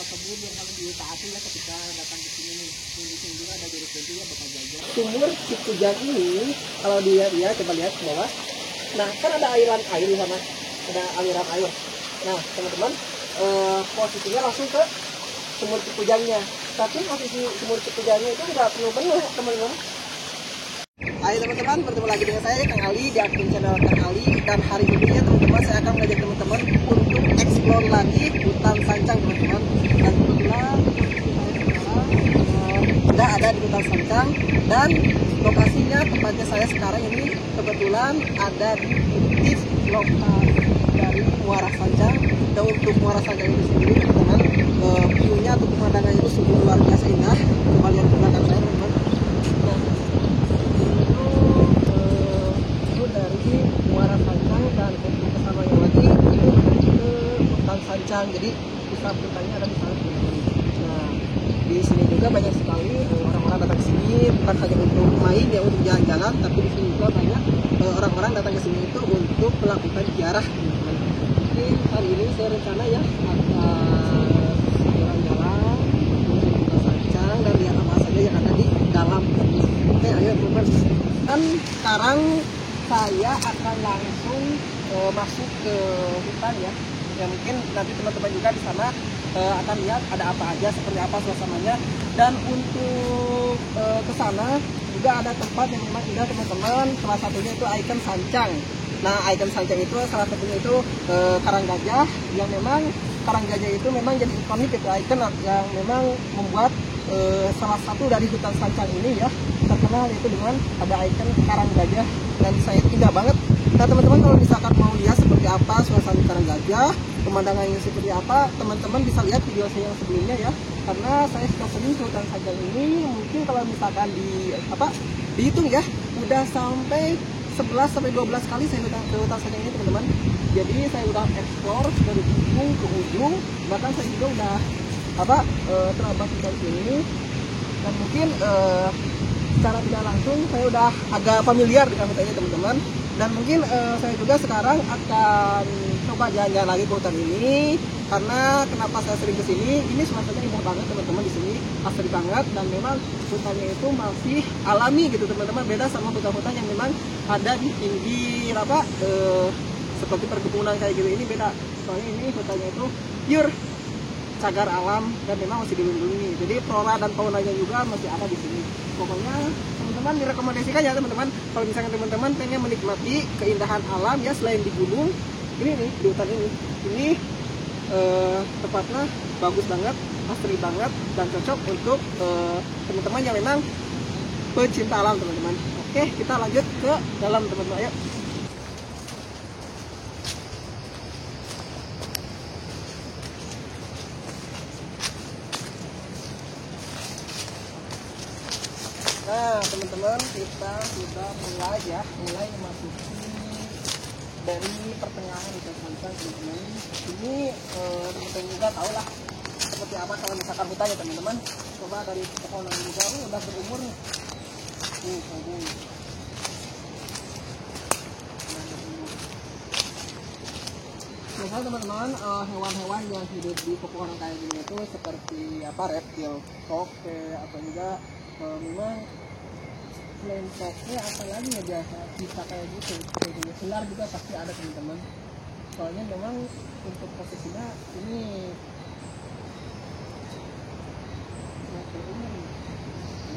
kebun yang harus ditaati ya ketika datang ke sini nih. Di sini juga ada jeruk putih ya bakal jajan. Sumur Cikujang ini kalau dilihat ya, coba lihat ke bawah. Nah kan ada aliran air di sana, ada aliran air. Nah teman-teman, posisinya langsung ke sumur Cikujangnya. Tapi posisi sumur Cikujangnya itu nggak penuh-penuh teman-teman. Ayo teman-teman, bertemu lagi dengan saya Kang Ali di akun channel Kang Ali. Dan hari ini ya teman-teman, saya akan mengajak teman-teman untuk explore lagi hutan Sancang teman-teman. Dan kebetulan sudah ada di hutan Sancang, dan lokasinya tempatnya saya sekarang ini kebetulan ada di titik lokasi dari Muara Sancang. Dan untuk Muara Sancang itu sendiri teman-teman, view-nya atau pemandangannya itu sungguh luar biasa indah. Coba lihat ke belakang saya teman-teman. Dari Muara Sancang, dan untuk kesamanya lagi itu ke hutan Sancang. Jadi pusat hutannya ada di sana. Nah di sini juga banyak sekali orang-orang datang ke sini, bukan hanya untuk main ya, untuk jalan-jalan, tapi di sini juga banyak orang-orang datang ke sini itu untuk melakukan ziarah. Jadi hari ini saya rencana ya akan jalan-jalan menuju hutan Sancang dan lihat apa saja yang ada di dalam. Oke, ayo teman-teman. Dan sekarang saya akan langsung masuk ke hutan ya. Ya mungkin nanti teman-teman juga di sana akan lihat ada apa aja, seperti apa suasananya. Dan untuk ke sana juga ada tempat yang memang indah teman-teman. Salah satunya itu ikon Sancang. Nah ikon Sancang itu salah satunya itu karang gajah, yang memang karang gajah itu memang jadi ikonik, itu ikon yang memang membuat salah satu dari hutan Sancang ini ya terkenal, itu dengan ada ikon karang gajah, dan saya indah banget. Nah teman-teman, kalau misalkan mau lihat seperti apa suasana karang gajah, pemandangannya seperti apa, teman-teman bisa lihat video saya yang sebelumnya ya, karena saya sudah sering ke hutan Sancang ini. Mungkin kalau misalkan dihitung ya, udah sampai 11 sampai 12 kali saya ke hutan Sancang ini teman-teman. Jadi saya udah explore dari ujung ke ujung, bahkan saya juga udah terabas di sini. Dan mungkin secara tidak langsung saya udah agak familiar dengan hutan ini teman-teman. Dan mungkin saya juga sekarang akan coba jalan-jalan lagi ke hutan ini, karena kenapa saya sering kesini, ini suasananya indah banget teman-teman. Di sini asri banget, dan memang hutannya itu masih alami gitu teman-teman, beda sama hutan-hutan yang memang ada di pinggir seperti perkebunan kayak gitu. Ini beda, soalnya ini hutannya itu pure cagar alam dan memang masih dilindungi. Jadi flora dan faunanya juga masih ada di sini. Pokoknya teman-teman direkomendasikan ya teman-teman, kalau misalnya teman-teman pengen menikmati keindahan alam ya, selain di gunung, ini nih di hutan ini tempatnya bagus banget, asri banget, dan cocok untuk teman-teman yang memang pecinta alam teman-teman. Oke, kita lanjut ke dalam teman-teman, ayo. Nah teman-teman, kita sudah mulai memasuki dari pertengahan hutan Sancang teman-teman. Ini teman-teman juga tahu lah seperti apa kalau misalkan hutan ya teman-teman. Coba dari pepohonan juga udah berumur nih. Misalnya teman-teman, hewan-hewan yang hidup di pepohonan kayak gini itu seperti reptil, toke, atau juga memang selain toke apa lagi ya biasa bisa kayak gitu, ular juga pasti ada teman-teman. Soalnya memang untuk posisinya ini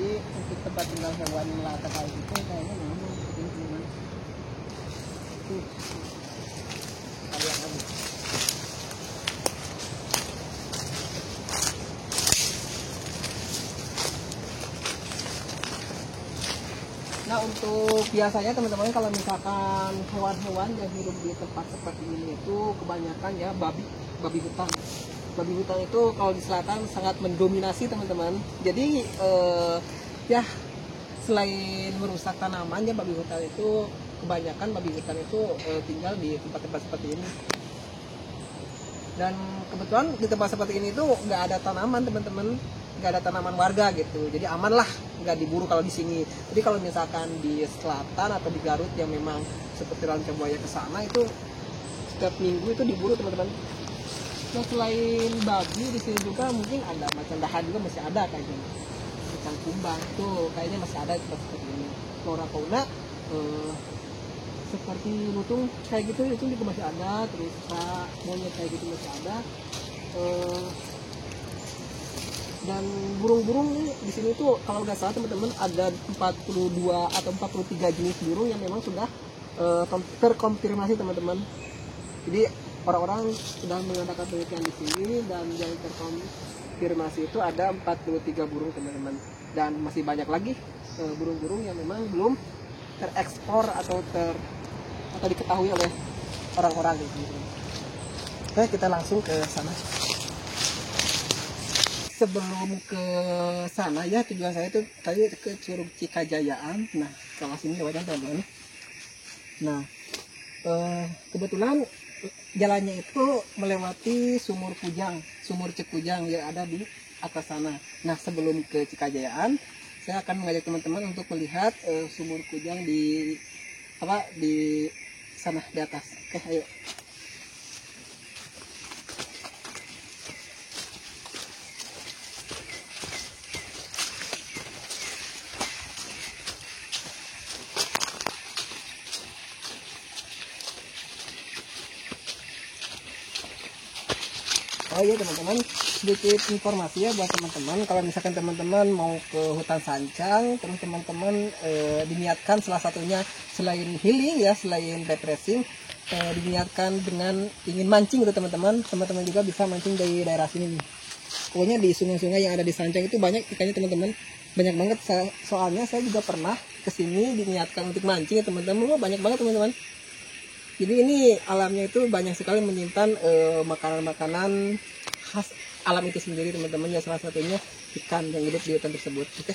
jadi untuk tempat tinggal hewan melata kayak gitu kayaknya memang seperti ini teman-teman. Kalian lagi. Nah untuk biasanya teman-teman, kalau misalkan hewan-hewan yang hidup di tempat seperti ini itu kebanyakan ya babi hutan. Babi hutan itu kalau di selatan sangat mendominasi teman-teman. Jadi ya selain merusak tanaman ya, babi hutan itu kebanyakan tinggal di tempat-tempat seperti ini. Dan kebetulan di tempat seperti ini tuh nggak ada tanaman teman-teman, nggak ada tanaman warga gitu, jadi aman lah, nggak diburu kalau di sini. Jadi kalau misalkan di selatan atau di Garut yang memang seperti Rancabuaya ke sana itu setiap minggu itu diburu teman-teman. Nah selain babi di sini juga mungkin ada macan dahan juga masih ada kayaknya. Macan kumbang tuh kayaknya masih ada seperti ini. Flora fauna seperti lutung kayak gitu itu juga masih ada, terus monyet kayak gitu masih ada. Dan burung-burung nih di sini tuh kalau nggak salah teman-teman ada 42 atau 43 jenis burung yang memang sudah terkonfirmasi teman-teman. Jadi orang-orang sudah mengadakan penelitian di sini dan yang terkonfirmasi itu ada 43 burung teman-teman. Dan masih banyak lagi burung-burung yang memang belum terekspor atau diketahui oleh orang-orang gitu. Oke, kita langsung ke sana. Sebelum ke sana ya tujuan saya itu tadi ke Curug Cikajayaan. Nah kalau sini lewatnya teman-teman. Nah kebetulan jalannya itu melewati Sumur Cikujang yang ada di atas sana. Nah sebelum ke Cikajayaan saya akan mengajak teman-teman untuk melihat Sumur Kujang di sana di atas. Oke ayo. Oh iya teman-teman, sedikit informasi ya buat teman-teman. Kalau misalkan teman-teman mau ke hutan Sancang, terus teman-teman diniatkan salah satunya selain healing ya, selain refreshing, diniatkan dengan ingin mancing gitu teman-teman. Teman-teman juga bisa mancing dari daerah sini nih. Pokoknya di sungai-sungai yang ada di Sancang itu banyak ikannya teman-teman, banyak banget. Soalnya saya juga pernah kesini diniatkan untuk mancing ya teman-teman. Banyak banget teman-teman. Jadi ini alamnya itu banyak sekali menyimpan makanan-makanan khas alam itu sendiri teman-teman ya, salah satunya ikan yang hidup di hutan tersebut. Oke,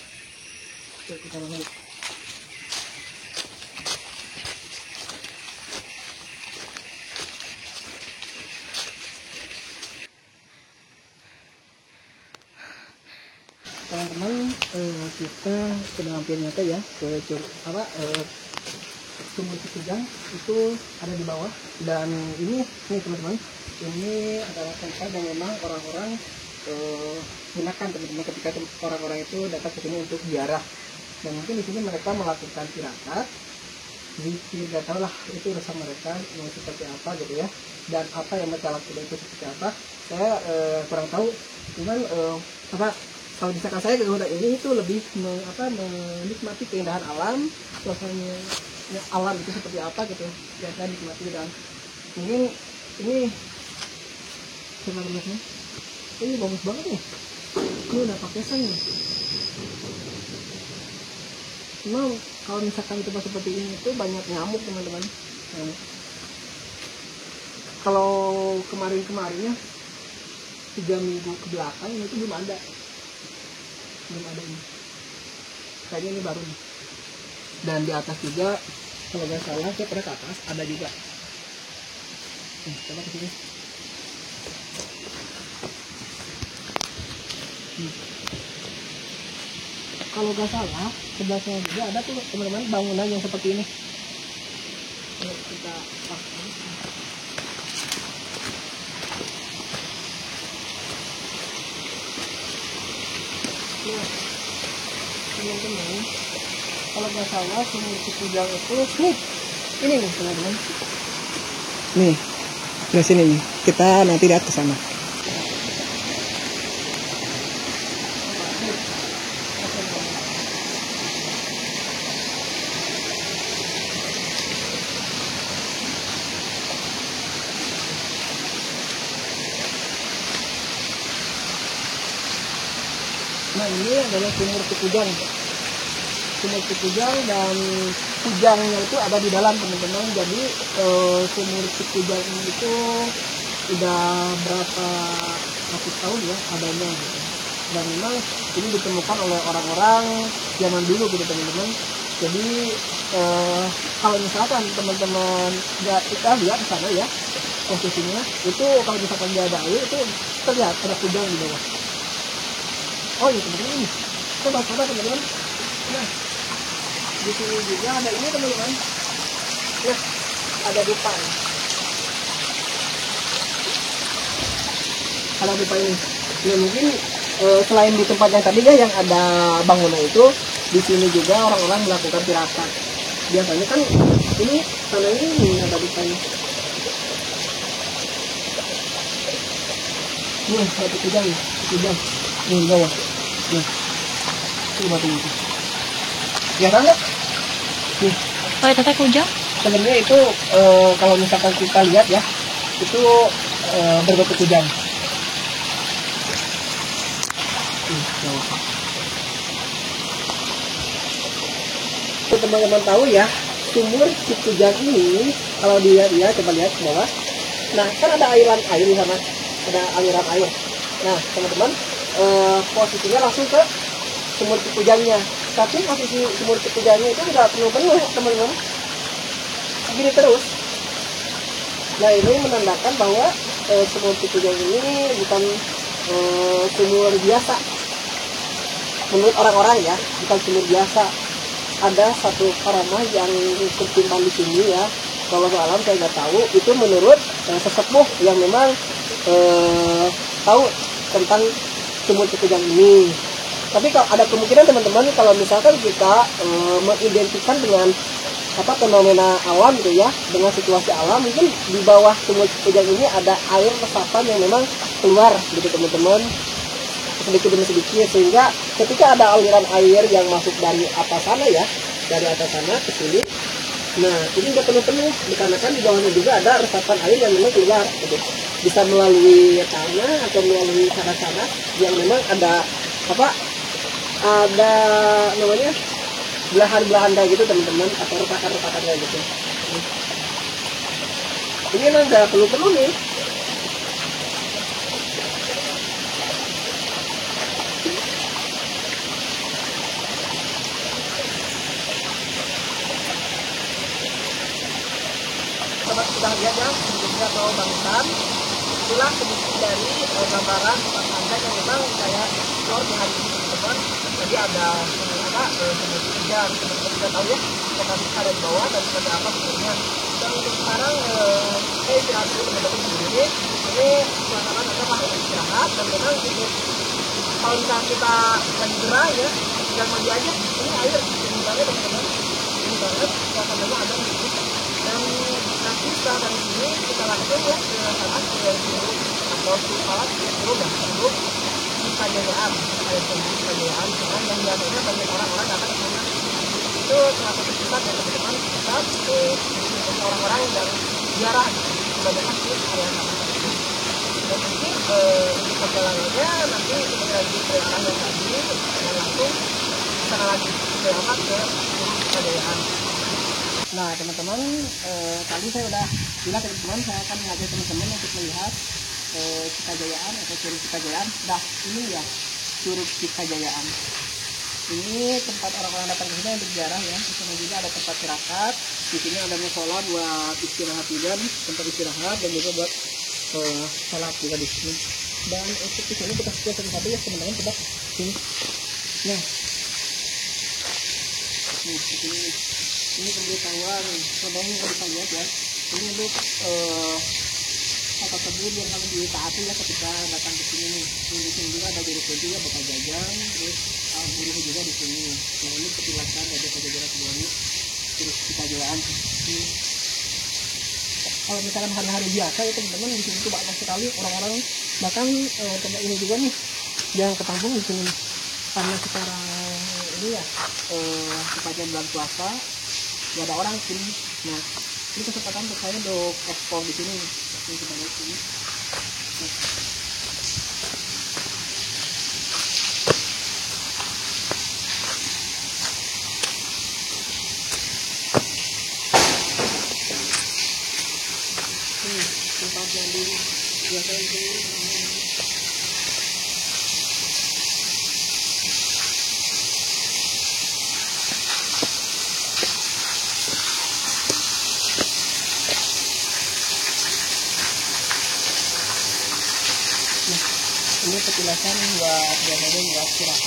kita lanjut. Teman-teman kita sudah hampir nyata ya ke Sumur Cikujang itu ada di bawah. Dan ini teman-teman, ini adalah tempat yang memang orang-orang gunakan teman-teman ketika orang-orang itu datang ke sini untuk ziarah. Dan mungkin di sini mereka melakukan tirakat. Jadi tidak tahu lah itu rasa mereka mau seperti apa gitu ya, dan apa yang mereka lakukan itu seperti apa saya kurang tahu. Cuman kalau misalkan saya ke hutan ini itu lebih menikmati keindahan alam, suasananya alam itu seperti apa gitu ya, saya nikmati. Dan mungkin ini sebenarnya ini bagus banget nih, ini udah pakai sang nih. Memang kalau misalkan tempat seperti ini itu banyak nyamuk teman-teman. Kalau kemarin-kemarinnya 3 minggu ke belakang itu belum ada ini, kayaknya ini baru nih. Dan di atas juga kalau nggak salah saya pernah ke atas ada juga. Coba kesini. Kalau nggak salah sebelahnya juga ada tuh teman-teman bangunan yang seperti ini. Kita teman-teman, kalau nggak salah Sumur Cikujang itu ini nih teman-teman. Nih, di sini nih. Kita nanti lihat ke sana. Nah ini adalah Sumur Cikujang. Sumur Cikujang, dan kujangnya itu ada di dalam teman-teman. Jadi Sumur Cikujang ini itu udah berapa ratus tahun ya adanya gitu. Dan memang ini ditemukan oleh orang-orang zaman dulu gitu teman-teman. Jadi kalau misalkan teman-teman nggak kita lihat di sana ya posisinya itu, kalau misalkan dia ada air itu terlihat ada kujang di bawah. Oh iya teman-teman, ini coba teman-teman. Nah di sini juga ada ini teman-teman. Nah ada dupa. kalau di ini. Ya mungkin selain di tempat yang tadi ya yang ada bangunan itu, di sini juga orang-orang melakukan tirakat. Biasanya kan ini tanah ini ada di sini. Nih, batu kujang, kujang. Nih, di bawah. Nih. Ini batu itu. Ya kan? Nih. Oh, itu teh kujang? Sebenarnya itu kalau misalkan kita lihat ya, itu berbatu kujang. Teman-teman tahu ya, sumur Cikujang ini kalau dilihat ya, coba lihat ke bawah. Nah, kan ada aliran air di sana, ada aliran air. Nah, teman-teman, posisinya langsung ke sumur Cikujangnya. Tapi posisi sumur Cikujangnya itu nggak penuh-penuh, teman-teman. Begini terus. Nah, ini menandakan bahwa sumur Cikujang ini bukan sumur biasa. Menurut orang-orang ya, bukan sumur biasa. Ada satu karamah yang tersimpan di sini ya. Kalau alam saya nggak tahu. Itu menurut sesepuh yang memang tahu tentang sumur Cikujang ini. Tapi kalau ada kemungkinan teman-teman, kalau misalkan kita mengidentikan dengan fenomena alam gitu ya, dengan situasi alam, mungkin di bawah sumur Cikujang ini ada air resapan yang memang keluar gitu teman-teman, sedikit demi sedikit, sehingga ketika ada aliran air yang masuk dari atas sana ya, dari atas sana ke sini, nah ini udah penuh-penuh dikarenakan di bawahnya juga ada resapan air yang memang keluar gitu. Bisa melalui tanah atau melalui sana-sana yang memang ada ada namanya belahan-belahan kayak gitu teman-teman, atau retakan-retakan kayak gitu. Ini emang nggak perlu nih. Teman sudah lihat ya, sedikitnya atau bangsan. Itulah sedikit dari gambaran tempat santai yang memang saya explore di hari ini teman-teman. Jadi ada sumur Cikujang, teman-teman sudah tahu ya, lokasi ada di bawah dan seperti apa bentuknya. Dan untuk sekarang saya istirahat dulu teman-teman sendiri. Ini suasana adalah istirahat dan memang ini kalau misalnya kita lagi gerah ya, tinggal mandi aja. Ini air ini banget teman-teman, ini banget suasananya ada di sini. Dan nanti setelah dari sini kita langsung ya ke sana ke sini atau Sifat itu Kajayaan, air terjun Kajayaan, yang biasanya banyak orang-orang datang ke sana. Itu salah satu pusat yang teman-teman pusat orang-orang yang ziarah kebanyakan di area sana. Dan mungkin untuk perjalanannya nanti kita lanjut ke arah yang tadi dan langsung sana lagi selamat ke Kajayaan. Nah teman-teman, tadi saya udah bilang ke teman-teman, saya akan mengajak teman-teman untuk melihat Cikajayaan atau Curug Cikajayaan. Nah ini ya Curug Cikajayaan. Ini tempat orang-orang datang ke sini untuk ziarah ya. Di sana juga ada tempat tirakat. Di sini ada musola buat istirahat juga, tempat istirahat dan juga buat sholat juga di sini. Dan untuk di sini kita sekitar satu ya teman-teman, coba sini. Nah, di sini. Ini pemberitahuan, contohnya kalau kita lihat ya, ini untuk kata kebun yang harus ditaati ya ketika datang ke sini nih. Di sini juga ada juru kunci ya, bakal jajan, terus buruh juga di sini. Nah ini petilasan ada pajajaran sebelumnya, terus Cikajayaan. Kalau misalkan hari-hari biasa ya teman-teman, di sini tuh banyak sekali orang-orang, bahkan tempat ini juga nih yang ketampung di sini. Karena sekarang ini ya tepatnya bulan puasa, gak ada orang sini. Nah ini kesempatan untuk saya untuk ekspor di sini. Ini kita lihat sini. Tempat yang di biasa itu. Ini petilasan buat biasanya buat istirahat.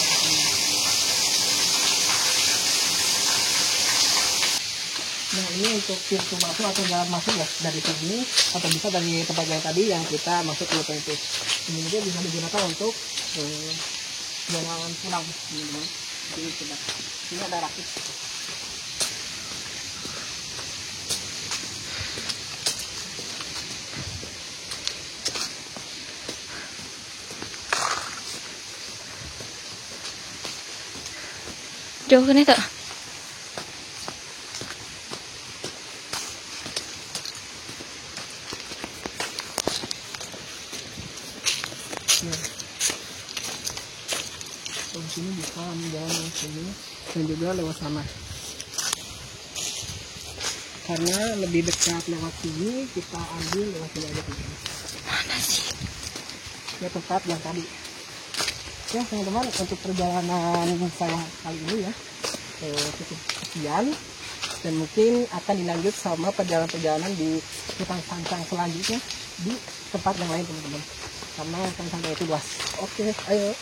Nah ini untuk pintu masuk atau jalan masuk ya dari sini atau bisa dari tempat yang tadi yang kita masuk ke pintu. Ini juga bisa digunakan untuk jalan pulang teman-teman. Jadi coba ini ada rakit. Jauh kan itu? Di sini bisa jalan lewat sini dan juga lewat sana. Karena lebih dekat lewat sini, kita ambil lewat sini aja. Mana sih? Ya tempat yang tadi. Ya teman-teman, untuk perjalanan saya kali ini ya cukup sekian, dan mungkin akan dilanjut sama perjalanan-perjalanan di hutan sancang selanjutnya di tempat yang lain teman-teman, karena hutan sancang itu luas. Oke, ayo.